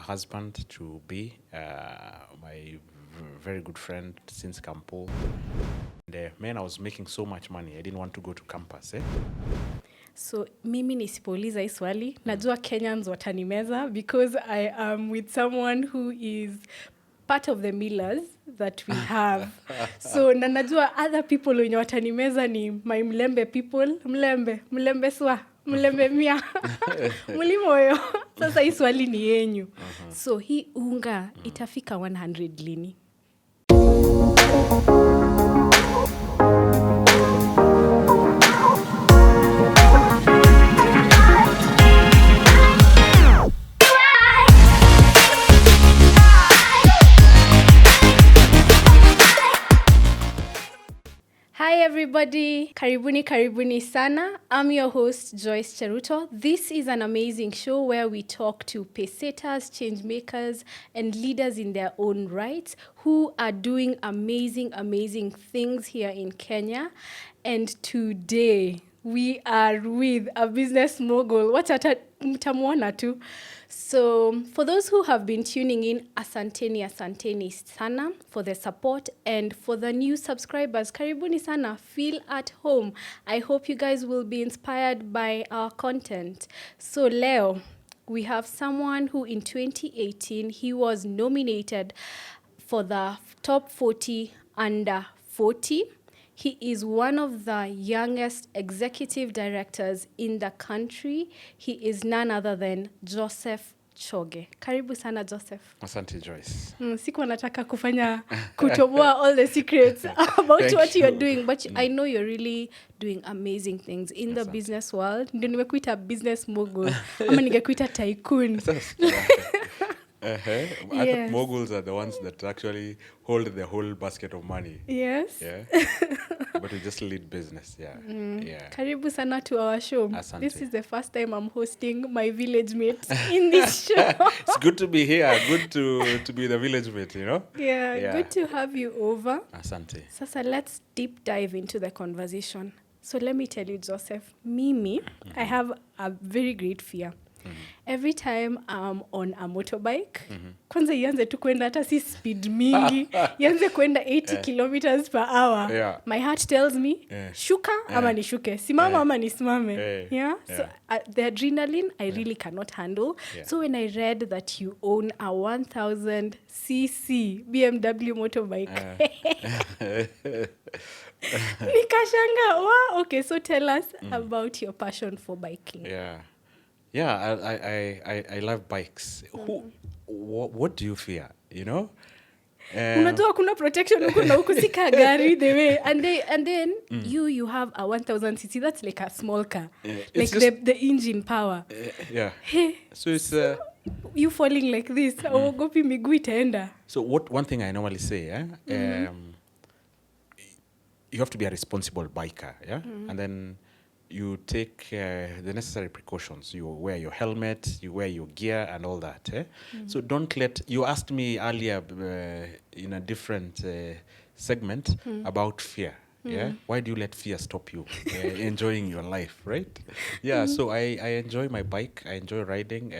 husband to be, my very good friend since Kampo. And man, I was making so much money. I didn't want to go to campus. So mimi nisipouliza hii swali, najua Kenyans watanimeza because I am with someone who is part of the millers that we have. So na najua other people wenye watanimeza ni my mlembe people, mlembe swa, mlembe mia, mulimoyo. Sasa hii swali ni yenyu. So hii unga itafika 100 lini? Hi everybody, karibuni sana. I'm your host Joyce Cheruto. This is an amazing show where we talk to pacesetters, change makers, and leaders in their own rights who are doing amazing things here in Kenya. And today we are with a business mogul. Mtamuona tu. So for those who have been tuning in, asanteni sana for the support, and for the new subscribers, karibuni sana, feel at home. I hope you guys will be inspired by our content. So Leo, we have someone who in 2018, he was nominated for the top 40 under 40. He is one of the youngest executive directors in the country. He is none other than Joseph Choge. Karibu sana, Joseph. Asante, Joyce. Sikuwa nataka kufanya kutoboa all the secrets about what you're doing, but I know you're really doing amazing things in the business world. Ndio nimekuita business mogul. Ama ningekuita tycoon. I think moguls are the ones that actually hold the whole basket of money. Yes. Yeah. But we just lead business. Yeah. Yeah. Karibu sana to our show. Asante. This is the first time I'm hosting my village mates in this show. It's good to be here. Good to be the village mate, you know? Yeah, good to have you over. Asante. Sasa, let's deep dive into the conversation. So let me tell you, Joseph, Mimi, I have a very great fear. Every time I'm on a motorbike, kwanza ianze tu kwenda hata si speed mingi, ianze kwenda 80 kilometers per hour. Yeah. My heart tells me, shuka ama nishuke, simama ama nisimame. Yeah? So the adrenaline, I really cannot handle. Yeah. So when I read that you own a 1000cc BMW motorbike, nikashanga, wow, okay, so tell us about your passion for biking. Yeah, I love bikes. What do you fear? You know? Unajua kuna protection huku na huku sika gari the way, and then you have a 1000cc. That's like a small car, like the engine power. Yeah. Hey, So it's you falling like this. Ogopi miguu itaenda. So one thing I normally say, you have to be a responsible biker, yeah, and then you take the necessary precautions. You wear your helmet, you wear your gear and all that. So don't you asked me earlier in a different segment about fear. Yeah. Why do you let fear stop you enjoying your life, right? Yeah. So I enjoy my bike. I enjoy riding.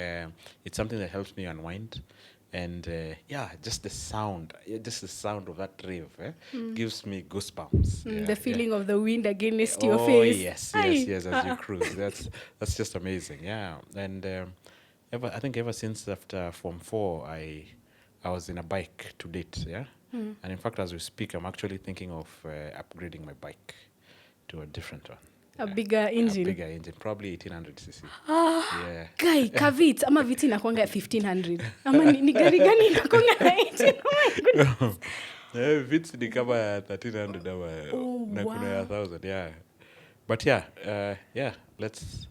It's something that helps me unwind. And just the sound of that rev gives me goosebumps. The feeling of the wind against your face. Yes, as you cruise. That's just amazing. Yeah. And I think ever since after Form 4, I was in a bike to date. Yeah. And in fact, as we speak, I'm actually thinking of upgrading my bike to a different one. A bigger engine. A bigger engine, probably 1800cc. Yeah. Guy, kavits ama viti inakuanga 1500. Ama ni gari gani inakuanga 18? Oh my goodness. Vits ni kama 1300 ama na kuna ya 1000, yeah. But let's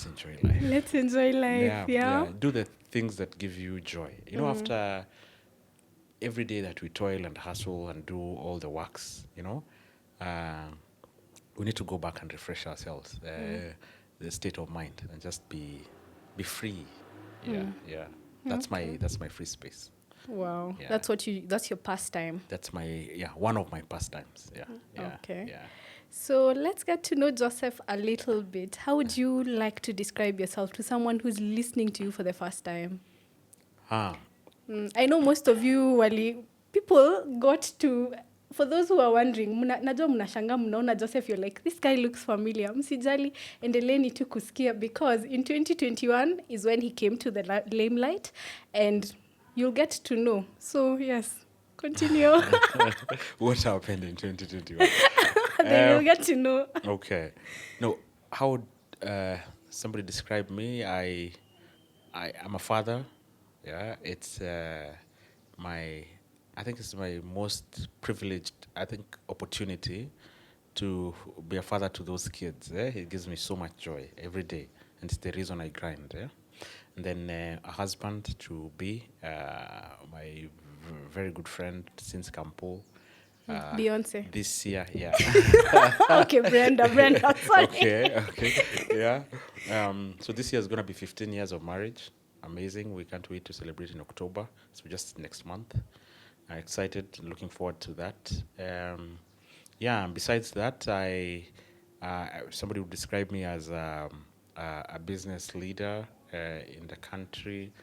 enjoy life. Let's enjoy life, yeah. Do the things that give you joy. You know, after every day that we toil and hustle and do all the works, you know, we need to go back and refresh ourselves, the state of mind, and just be free. Yeah. That's my free space. Wow. Yeah. That's your pastime. That's one of my pastimes. Yeah. Okay. Yeah. So let's get to know Joseph a little bit. How would you like to describe yourself to someone who's listening to you for the first time? Ah, I know most of you people got to, for those who are wondering, najua mnashanga mnaona Joseph, you're like, this guy looks familiar. Msijali, endeleni tu kusikia, because in 2021 is when he came to the limelight, and you'll get to know. So yes, continue. what happened in 2021? Then you'll get to know. Okay. No, how would somebody describe me? I'm a father. Yeah, it's I think it's my most privileged, opportunity to be a father to those kids. It gives me so much joy every day, and it's the reason I grind. Yeah, and then a husband to be, my very good friend since Campo. Beyonce. This year, yeah. Okay, Brenda, sorry. Okay, yeah. So this year is going to be 15 years of marriage. Amazing. We can't wait to celebrate in October. So just next month. I'm excited, looking forward to that. Yeah, and besides that, somebody would describe me as a business leader in the country,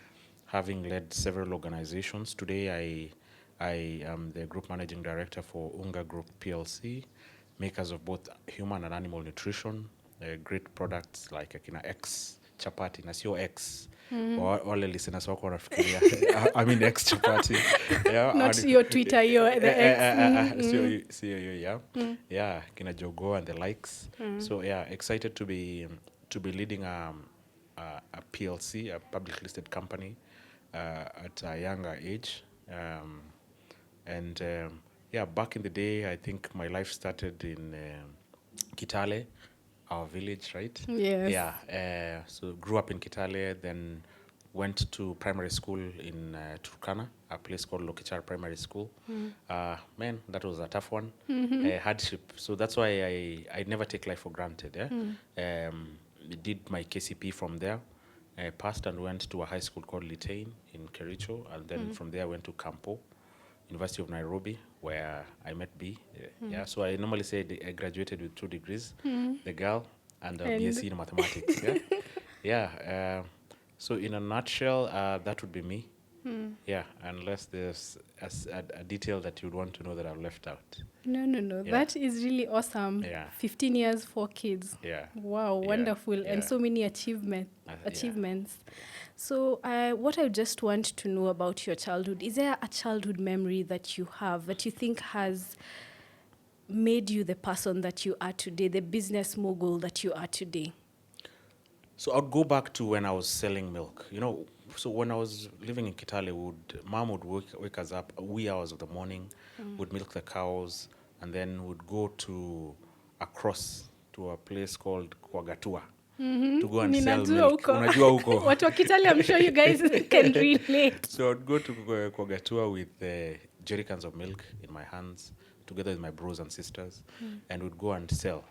having led several organizations. Today, I am the group managing director for Unga Group PLC, makers of both human and animal nutrition, great products like Akina X chapati na sio X. Wale listeners wako wanafikiria I mean X chapati. Yeah, Not your Twitter, the X. sio hiyo, yeah. Yeah, kina Jogo and the likes. So yeah, excited to be leading a PLC, a public listed company, at a younger age. Yeah, back in the day, I think my life started in Kitale, our village, right? Yes. Yeah. So grew up in Kitale, then went to primary school in Turkana, a place called Lokichar Primary School. Man, that was a tough one. Hardship. So that's why I never take life for granted. Yeah? Did my KCP from there. Passed and went to a high school called Litain in Kericho, and then from there I went to Campo, University of Nairobi, where I met B. Yeah, so I normally say I graduated with 2 degrees, the girl, and a BSc in mathematics. Yeah. So in a nutshell, that would be me. Yeah, unless there's a detail that you'd want to know that I've left out. No. Yeah. That is really awesome. Yeah. 15 years, 4 kids. Yeah. Wow, Yeah. wonderful. Yeah. And so many achievements. Yeah. So what I just want to know about your childhood, is there a childhood memory that you have that you think has made you the person that you are today, the business mogul that you are today? So I'd go back to when I was selling milk. So when I was living in Kitale, mom would wake us up wee hours of the morning, would milk the cows, and then would go across to a place called Kwagatua to go and sell milk. Unajua huko. Watu wa Kitale, I'm sure you guys can relate. So I'd go to Kwagatua with jerrycans of milk in my hands, together with my brothers and sisters, and would go and sell,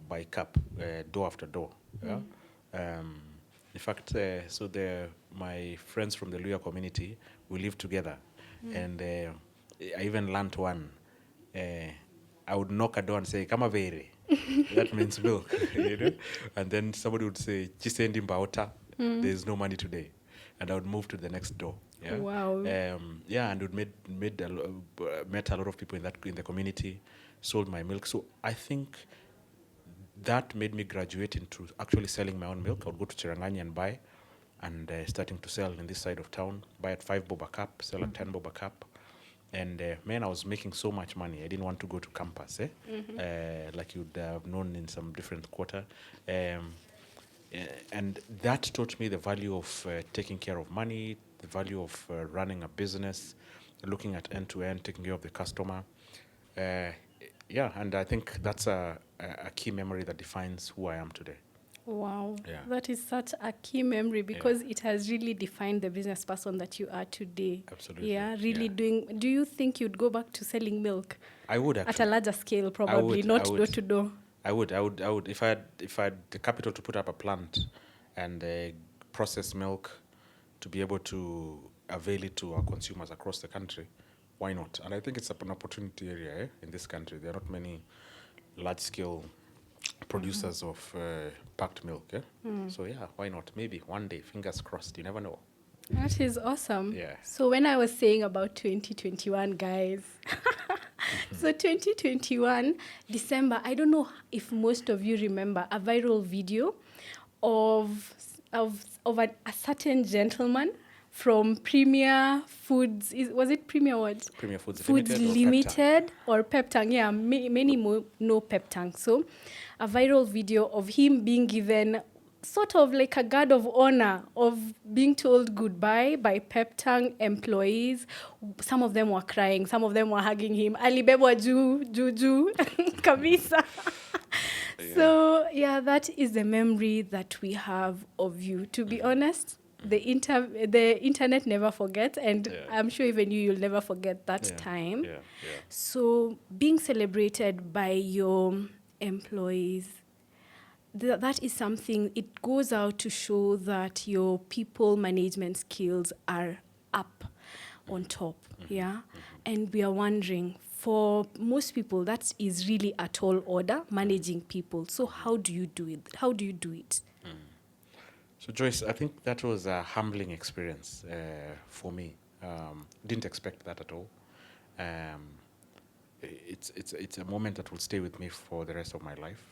by cup, door after door. Yeah. In fact, my friends from the Luya community, we lived together, and I even learned one. I would knock a door and say, "Kama vere," that means milk, And then somebody would say, "Chisendi mbaota," there's no money today, and I would move to the next door. Yeah. Wow. And would met a lot of people in the community, sold my milk. So I think that made me graduate into actually selling my own milk. I would go to Cherangani and buy, and starting to sell in this side of town, buy at 5 bob a cup, sell at 10 bob a cup. And I was making so much money. I didn't want to go to campus, like you'd have known in some different quarter. And that taught me the value of taking care of money, the value of running a business, looking at end-to-end, taking care of the customer. And I think that's a key memory that defines who I am today. Wow. Yeah. That is such a key memory because it has really defined the business person that you are today. Absolutely. Yeah, really doing. Do you think you'd go back to selling milk? I would actually. At a larger scale, probably, not door to door. I would. If I had the capital to put up a plant and process milk, to be able to avail it to our consumers across the country, why not? And I think it's an opportunity area in this country. There are not many large-scale producers of packed milk. So yeah, why not? Maybe one day, fingers crossed. You never know. That is awesome. Yeah. So when I was saying about 2021, guys, so 2021, December, I don't know if most of you remember a viral video of a certain gentleman from Premier Foods. Was it Premier what? Premier Foods Foods Limited or Limited or Peptang. Yeah, many more know Peptang. So a viral video of him being given sort of like a guard of honor of being told goodbye by Peptang employees. Some of them were crying, some of them were hugging him. Alibebwa juu kabisa. So yeah, that is the memory that we have of you. To be honest, the internet never forgets, and I'm sure even you'll never forget that time. So being celebrated by your employees, that is something, it goes out to show that your people management skills are up on top. Yeah. And we are wondering, for most people, that is really a tall order, managing people. So how do you do it? How do you do it? So Joyce, I think that was a humbling experience for me. Didn't expect that at all. It's a moment that will stay with me for the rest of my life.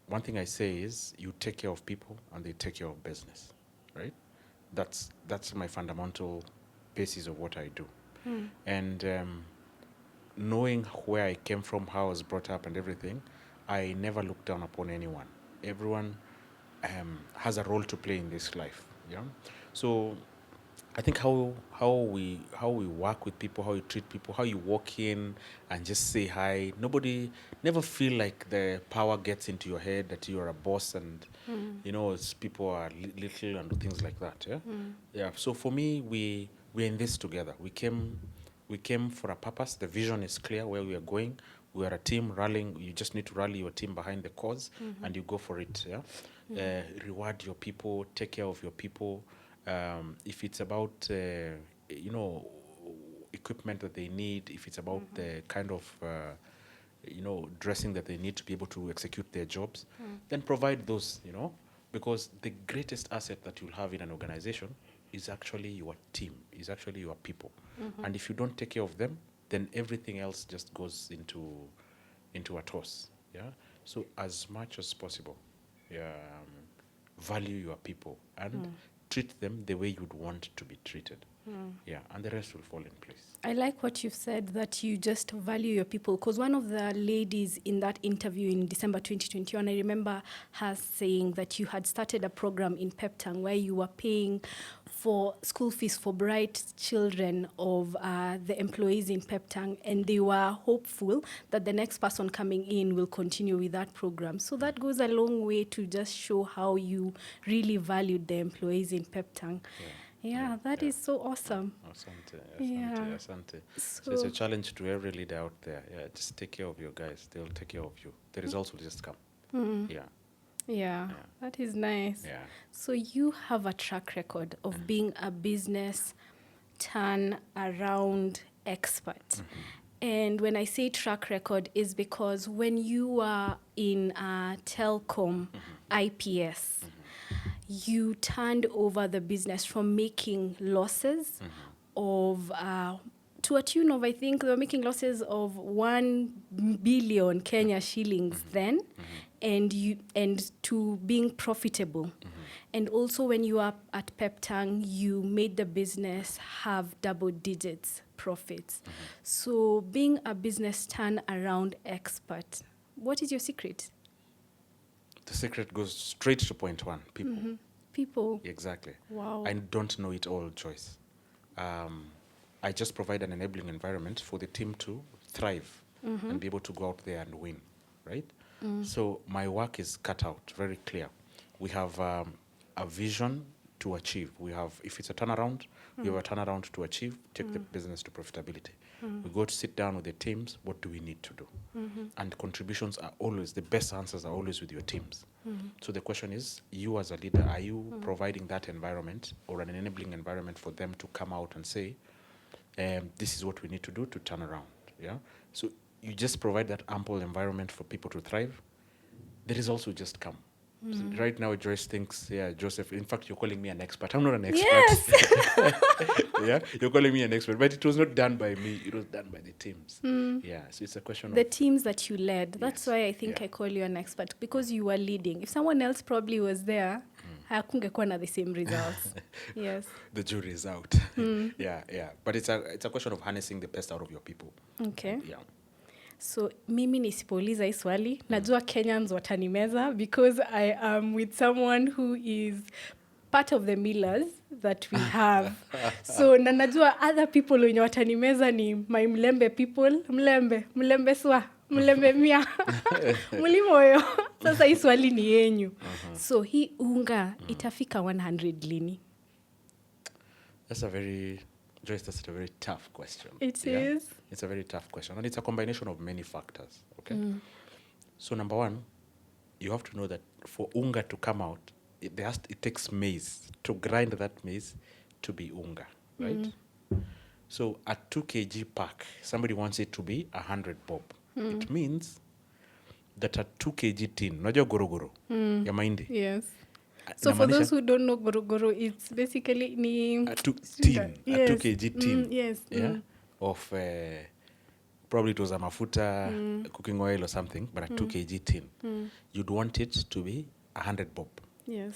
One thing I say is, you take care of people and they take care of business, right? That's my fundamental basis of what I do. And knowing where I came from, how I was brought up and everything, I never look down upon anyone. Everyone has a role to play in this life. Yeah. So I think how we work with people, how you treat people, how you walk in and just say hi. Nobody never feel like the power gets into your head that you're a boss and people are little and things like that. Yeah. Yeah. So for me, we're in this together. We came for a purpose. The vision is clear where we are going. We are a team rallying. You just need to rally your team behind the cause, and you go for it. Yeah. Reward your people. Take care of your people. If it's about equipment that they need, if it's about the kind of dressing that they need to be able to execute their jobs, then provide those. Because the greatest asset that you'll have in an organization is actually your team, is actually your people. And if you don't take care of them, then everything else just goes into a toss. Yeah. So as much as possible, value your people and treat them the way you'd want to be treated. Yeah, and the rest will fall in place. I like what you've said, that you just value your people, because one of the ladies in that interview in December 2021, I remember her saying that you had started a program in Peptang where you were paying for school fees for bright children of the employees in Peptang, and they were hopeful that the next person coming in will continue with that program. So that goes a long way to just show how you really valued the employees in Peptang. Yeah, that is so awesome. Asante. So it's a challenge to every leader out there. Yeah, just take care of your guys. They'll take care of you. The results will just come. Yeah, that is nice. Yeah. So you have a track record of being a business turnaround expert. And when I say track record, is because when you were in telecom, IPS, you turned over the business from making losses of to a tune of, I think they were making losses of 1 billion Kenya shillings then, and to being profitable. And also when you are at Peptang, you made the business have double digits profits. So being a business turnaround expert, what is your secret? The secret goes straight to point one: people. People. Exactly. Wow. I don't know it all, Joyce. I just provide an enabling environment for the team to thrive and be able to go out there and win, right? So my work is cut out, very clear. We have a vision to achieve. We have, if it's a turnaround, we have a turnaround to achieve, take the business to profitability. We go to sit down with the teams, what do we need to do? And contributions are always, the best answers are always with your teams. So the question is, you as a leader, are you providing that environment or an enabling environment for them to come out and say, this is what we need to do to turn around, yeah? So you just provide that ample environment for people to thrive, the results will just come. So right now, Joyce thinks, yeah, Joseph, in fact, you're calling me an expert. I'm not an expert. Yes. Yeah, you're calling me an expert, but it was not done by me. It was done by the teams. Yeah, so it's a question The of teams that you led. That's Yes. why I think Yeah. I call you an expert, because you were leading. If someone else probably was there, hakungekuwa na the same results. Yes. the jury is out. Yeah. But it's a question of harnessing the best out of your people. Okay. Yeah. So mimi nisipouliza hii swali, najua Kenyans watanimeza, because I am with someone who is part of the millers that we have. So na najua other people wenye watanimeza ni my Mlembe people. Mlembe swa, Mlembe mia. Mulimoyo. Sasa hii swali ni yenyu. So hii unga itafika 100 lini? That's a very tough question. It is. It's a very tough question. And it's a combination of many factors. Okay. So number one, you have to know that for unga to come out, it takes maize to grind that maize to be unga, right? So a 2 kg pack, somebody wants it to be 100 bob. It means that a 2 kg tin, unajua gorogoro ya mahindi. Yes. So for those who don't know gorogoro, it's basically ni a 2 kg tin. Yes. Yeah. Of probably it was a mafuta, cooking oil or something, but a 2 kg tin. You'd want it to be 100 bob. Yes.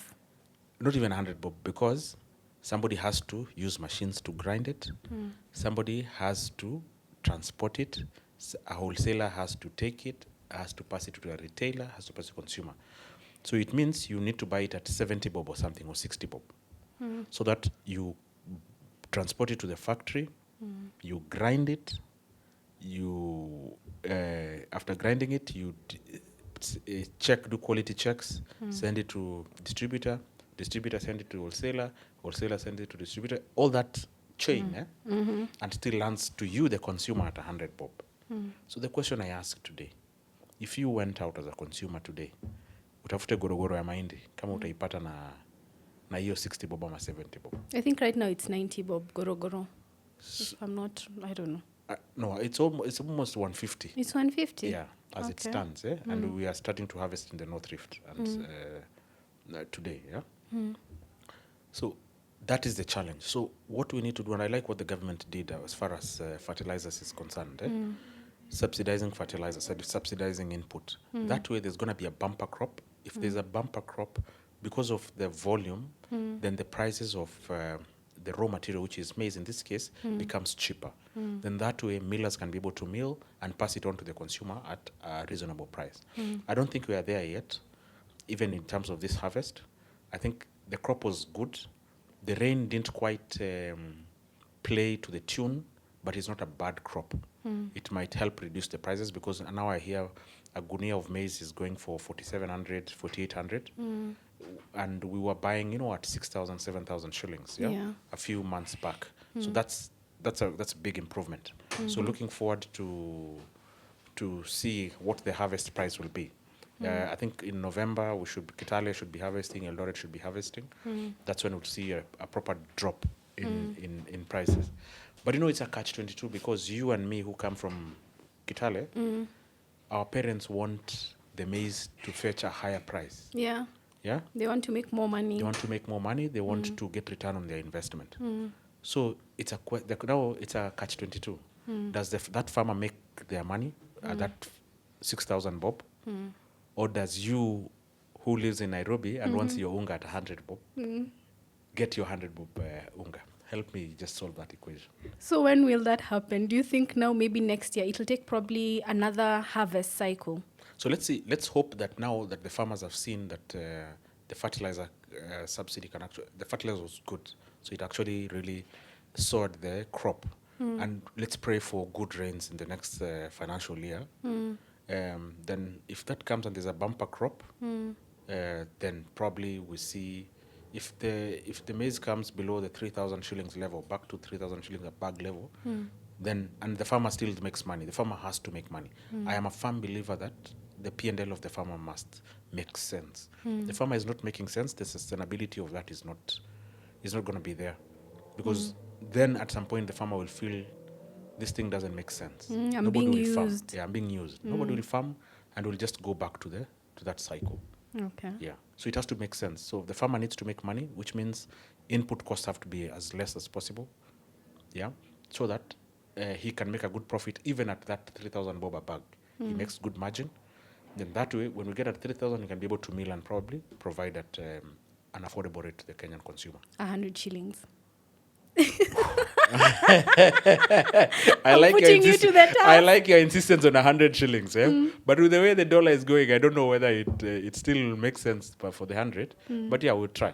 Not even 100 bob, because somebody has to use machines to grind it. Somebody has to transport it. A wholesaler has to take it, has to pass it to a retailer, has to pass it to a consumer. So it means you need to buy it at 70 bob or something, or 60 bob. So that you transport it to the factory, you grind it, you after grinding it, you do quality checks, send it to distributor send it to wholesaler send it to distributor, all that chain, and still lands to you, the consumer, at 100 bob. So the question I ask today, if you went out as a consumer today, utafute gorogoro ya mahindi kama utaipata na hiyo 60 bob ama 70 bob? I think right now it's 90 bob gorogoro. If I'm not, I don't know. No, it's almost 150. It's 150? Yeah, as it stands. And we are starting to harvest in the North Rift and today. Yeah. So that is the challenge. So what we need to do, and I like what the government did as far as fertilizers is concerned, subsidizing fertilizers, subsidizing input. That way there's going to be a bumper crop. If there's a bumper crop, because of the volume, then the prices of the raw material, which is maize in this case, becomes cheaper. Then that way millers can be able to mill and pass it on to the consumer at a reasonable price. I don't think we are there yet, even in terms of this harvest. I think the crop was good. The rain didn't quite play to the tune, but it's not a bad crop. It might help reduce the prices, because now I hear a gunia of maize is going for 4,700, 4,800. And we were buying, at 6,000, 7,000 shillings, Yeah. a few months back. So that's a big improvement. So looking forward to see what the harvest price will be. I think in November Kitale should be harvesting, Eldoret should be harvesting. That's when we'll see a proper drop in prices. But it's a catch-22, because you and me who come from Kitale, our parents want the maize to fetch a higher price. Yeah. Yeah? They want to make more money. They want to make more money. They want to get return on their investment. So it's now it's a catch-22. Does that farmer make their money at that 6,000 bob? Or does you, who lives in Nairobi and wants your unga at 100 bob, get your 100 bob unga? Help me just solve that equation. So when will that happen? Do you think now maybe next year it'll take probably another harvest cycle? So let's see. Let's hope that now that the farmers have seen that the fertilizer subsidy the fertilizer was good, so it actually really soared the crop. And let's pray for good rains in the next financial year. Then if that comes and there's a bumper crop, then probably we see, if the maize comes below the 3,000 shillings level, back to 3,000 shillings a bag level, then and the farmer still makes money. The farmer has to make money. I am a firm believer that the P&L of the farmer must make sense. The farmer is not making sense. The sustainability of that is not going to be there, because then at some point the farmer will feel this thing doesn't make sense. I'm Nobody being will farm. used. Yeah, I'm being used. Nobody will farm, and will just go back to that cycle. Okay. Yeah. So it has to make sense. So the farmer needs to make money, which means input costs have to be as less as possible. Yeah. So that he can make a good profit even at that 3,000 bob a bag. He makes good margin. Then that way, when we get at 3,000, we can be able to mill and probably provide at an affordable rate to the Kenyan consumer. 100 shillings. I like putting you to the task. I like your insistence on 100 shillings. But with the way the dollar is going, I don't know whether it still makes sense for the 100. But yeah, we'll try.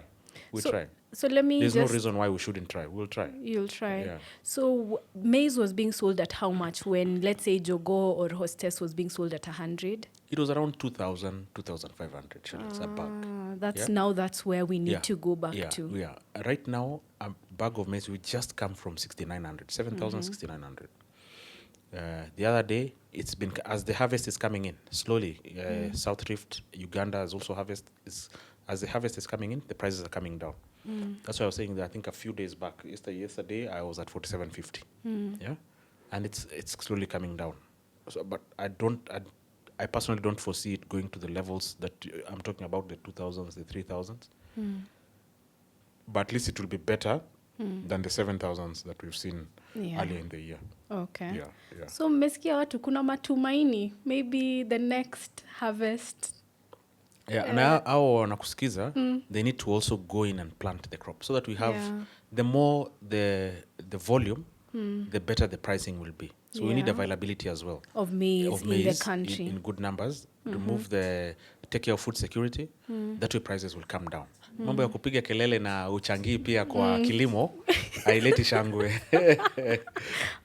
We'll try. So let me There's just... no reason why we shouldn't try. We'll try. You'll try. Yeah. So maize was being sold at how much when, let's say, Jogo or Hostess was being sold at 100? It was around 2,000, 2,500 shillings a bag. That's where we need to go back to. Yeah. Right now, a bag of maize will just come from 6,900, 7,000, 6,900. The other day, it's been, as the harvest is coming in, slowly, South Rift, Uganda has also as the harvest is coming in, the prices are coming down. That's why I was saying that I think a few days back, yesterday I was at 47.50. Yeah, and it's slowly coming down. So, but I personally don't foresee it going to the levels that I'm talking about, the 2,000s, the 3,000s. But at least it will be better than the 7,000s that we've seen earlier in the year. Okay. Yeah. So mmesikia watu kuna matumaini, maybe the next harvest. Yeah, na hao wanakusikiza, they need to also go in and plant the crop so that we have the more the volume, the better the pricing will be. So we need availability as well of maize in the country in good numbers. Take care of food security. That way prices will come down. Mambo ya kupiga kelele na uchangii pia kwa kilimo haileti shangwe.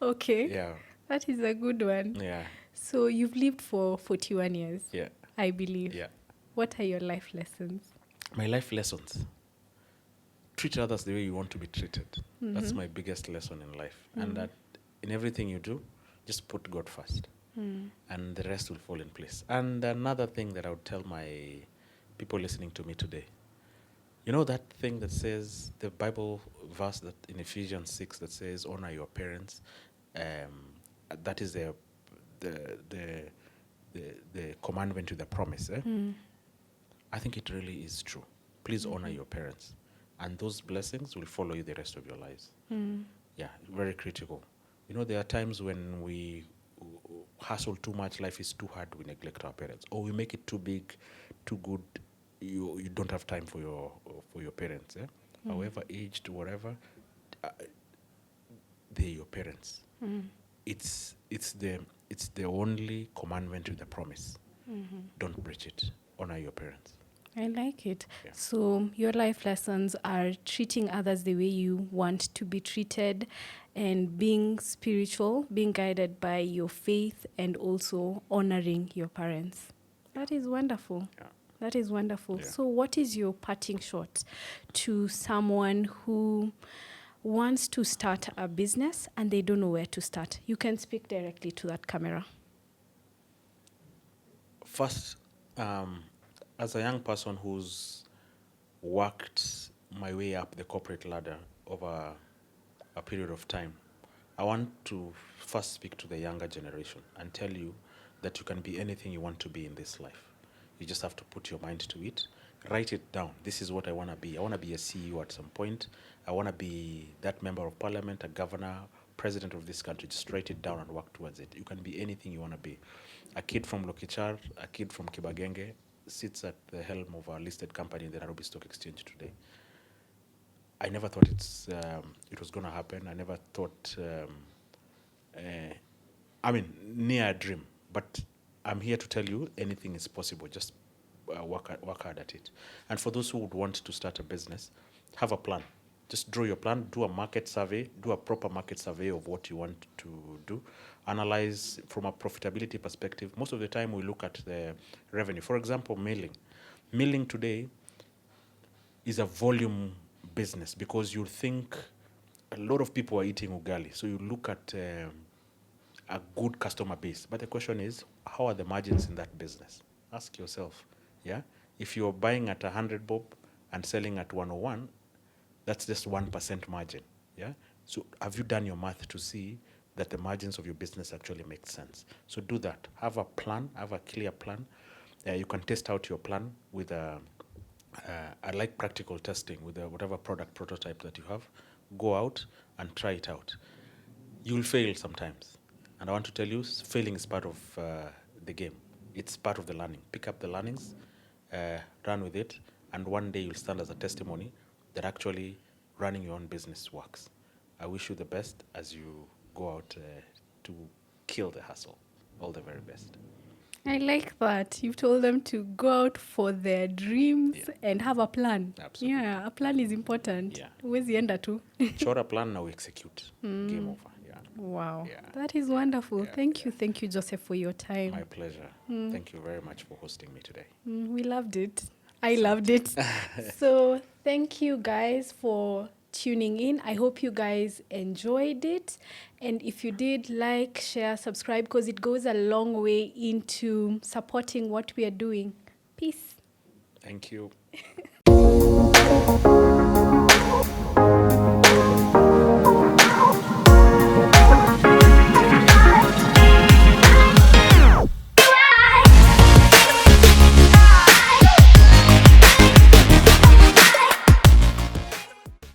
Okay. Yeah. That is a good one. Yeah. So you've lived for 41 years. Yeah. I believe. Yeah. What are your life lessons? My life lessons. Treat others the way you want to be treated. That's my biggest lesson in life. And that in everything you do, just put God first. And the rest will fall in place. And another thing that I would tell my people listening to me today, you know that thing that says, the Bible verse that in Ephesians 6 that says, honor your parents. That is the commandment to the promise. I think it really is true. Please honor your parents. And those blessings will follow you the rest of your lives. Yeah, very critical. You know, there are times when we hustle too much, life is too hard, we neglect our parents. Or we make it too big, too good, you don't have time for your parents. However aged, whatever, they're your parents. It's the only commandment to the promise. Don't breach it. Honor your parents. I like it. Yeah. So your life lessons are treating others the way you want to be treated, and being spiritual, being guided by your faith, and also honoring your parents. That is wonderful. Yeah. That is wonderful. Yeah. So what is your parting shot to someone who wants to start a business and they don't know where to start? You can speak directly to that camera. First, as a young person who's worked my way up the corporate ladder over a period of time, I want to first speak to the younger generation and tell you that you can be anything you want to be in this life. You just have to put your mind to it. Write it down. This is what I want to be. I want to be a CEO at some point. I want to be that member of parliament, a governor, president of this country. Just write it down and work towards it. You can be anything you want to be. A kid from Lokichar, a kid from Kibagenge, sits at the helm of a listed company in the Nairobi Stock Exchange today. I never thought it was going to happen. I never thought, near a dream. But I'm here to tell you anything is possible. Just work hard at it. And for those who would want to start a business, have a plan. Just draw your plan, do a market survey, do a proper market survey of what you want to do. Analyze from a profitability perspective. Most of the time we look at the revenue. For example, milling. Milling today, is a volume business, because you think a lot of people are eating ugali. So you look at a good customer base. But the question is, how are the margins in that business? Ask yourself, yeah? If you're buying at 100 bob and selling at 101, that's just 1% margin, yeah? So have you done your math to see that the margins of your business actually make sense? So do that. Have a plan, have a clear plan. You can test out your plan with I like practical testing with whatever product prototype that you have. Go out and try it out. You'll fail sometimes. And I want to tell you, failing is part of the game. It's part of the learning. Pick up the learnings, run with it, and one day you'll stand as a testimony that actually running your own business works. I wish you the best as you go out to kill the hustle. All the very best. I like that. You've told them to go out for their dreams and have a plan. Absolutely. Yeah, a plan is important. Yeah. Huwezi enda tu. Chora plan, now execute. Game over. Yeah. Wow. Yeah. That is wonderful. Yeah, Thank you, Joseph, for your time. My pleasure. Thank you very much for hosting me today. We loved it. I loved it. So thank you guys for tuning in. I hope you guys enjoyed it. And if you did, like, share, subscribe, because it goes a long way into supporting what we are doing. Peace. Thank you.